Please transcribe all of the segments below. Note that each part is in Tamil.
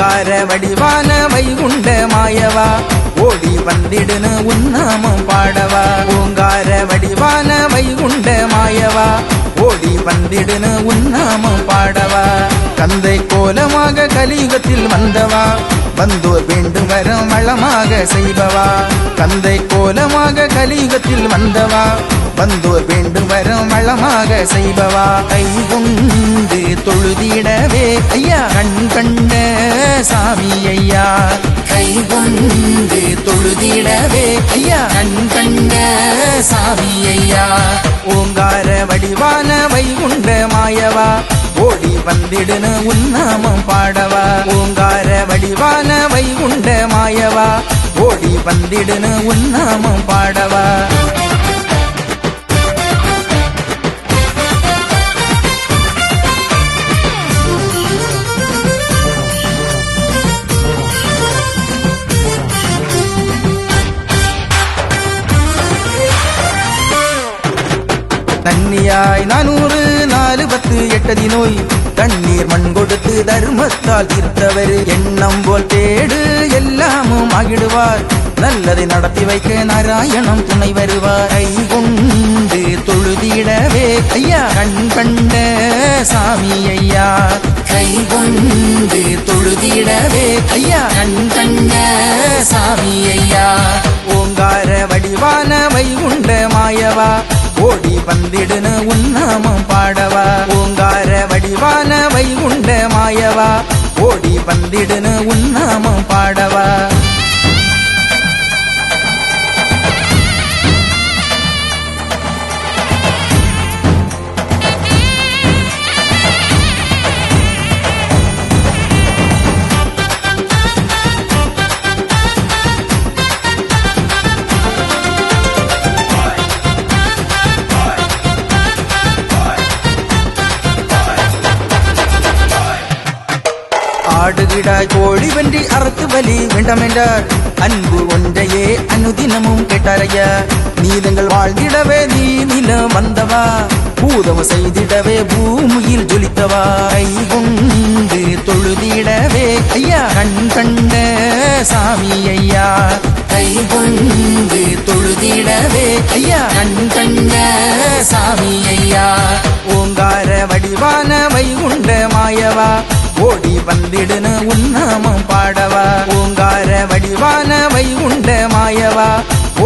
ஓங்கார வடிவான வைகுண்ட மாயவா ஓடி வந்திடுன உன்னாமம் பாடவா ஓங்கார வடிவான வைகுண்ட மாயவா ஓடி வந்திடுன உன்னாமம் பாடவா கந்தை கோலமாக கலியுகத்தில் வந்தவா வந்தோர் வேண்டும் வரம் வளமாக செய்பவா கந்தை கோலமாக கலியுகத்தில் வந்தவா வந்தோர் வேண்டும் வரம் வளமாக செய்பவா கை கொண்டு தொழுதிடவே ஐயா கண் கண்ட சாமி ஐயா கை கொண்டு தொழுதிடவே ஐயா கண் கண்ட சாமி ஐயா ஓங்கார வடிவான வைகுண்ட மாயவா ஓடி வந்திடுன உன்னாமம் பாடவா ஓங்கார வடிவான வைகுண்ட மாயவா ஓடி வந்திடுன உன்னாமம் பாடவா தண்ணியாய் 410 நோய் தண்ணீர் மண் கொடுத்து தர்மத்தால் தீர்த்தவர் எண்ணம் போல் தேடு எல்லாமும் ஆகிடுவார் நல்லதை நடத்தி வைக்க நாராயணம் துணை வருவார் கை கொண்டு தொழுதிடவே ஐயா கண் கண்ட சாமி ஐயா கை கொண்டு தொழுதிடவே ஐயா கண் கண்ட சாமி ஐயா ஓங்கார வடிவான வைகுண்ட மாயவா ஓடி வந்திடுன உன்னாமம் பாடவா ஓங்கார வடிவான வைகுண்ட மாயவா ஓடி வந்திடுன உன்னாமம் பாடவா ஆடுகிடாய் கோழி வென்றி அறத்து பலி வேண்டாமென்றார் அன்பு ஒன்றையே அனுதினமும் கேட்டாரையா நீதங்கள் வாழ்ந்திடவே நீ நிலம் வந்தவா பூதம் செய்திடவே பூமியில் ஜொலித்தவா கை கொண்டு தொழுதிடவே ஐயா கண் கண்ட சாமி ஐயா கை கொண்டு தொழுதிடவே ஐயா கண் கண்ட சாமி ஐயா ஓங்கார வடிவான வைகுண்ட மாயவா ஓடி வந்திடுன உன்னாமம் பாடவா ஓங்கார வடிவான வைகுண்ட மாயவா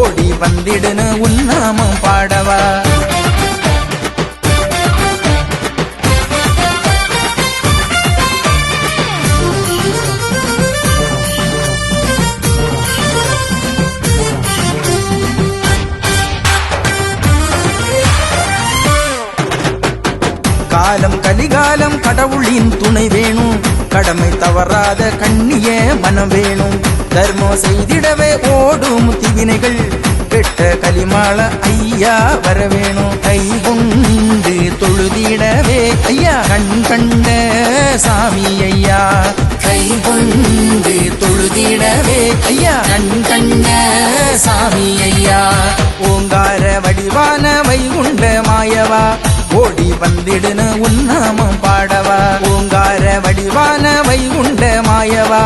ஓடி வந்திடுன உன்னாமம் பாடவா காலம் கலிகாலம் கடவுளின் துணை வேணும் கடமை தவறாத கண்ணிய மனம் வேணும் தர்மம் செய்திடவே ஓடும் திவினைகள் கெட்ட கலிமாள ஐயா வர வேணும் கை கொண்டு தொழுதிடவே ஐயா கண் கண்ட சாமி ஐயா கை கொண்டு தொழுதிடவே ஐயா கண் கண்ட சாமி ஐயா ஓங்கார வடிவான வைகுண்ட மாயவா ஓடி வந்திடுன உன்னாமம் பாடவா ஓங்கார வடிவான வைகுண்ட மாயவா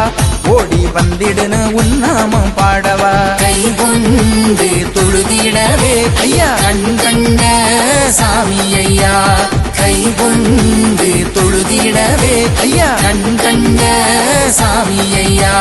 ஓடி வந்திடுன உன்னாமம் பாடவா கை கொண்டு தொழுதிடவே ஐயா கண் கண்ட சாமி ஐயா கை கொண்டு தொழுதிடவே ஐயா கண் கண்ட சாமி ஐயா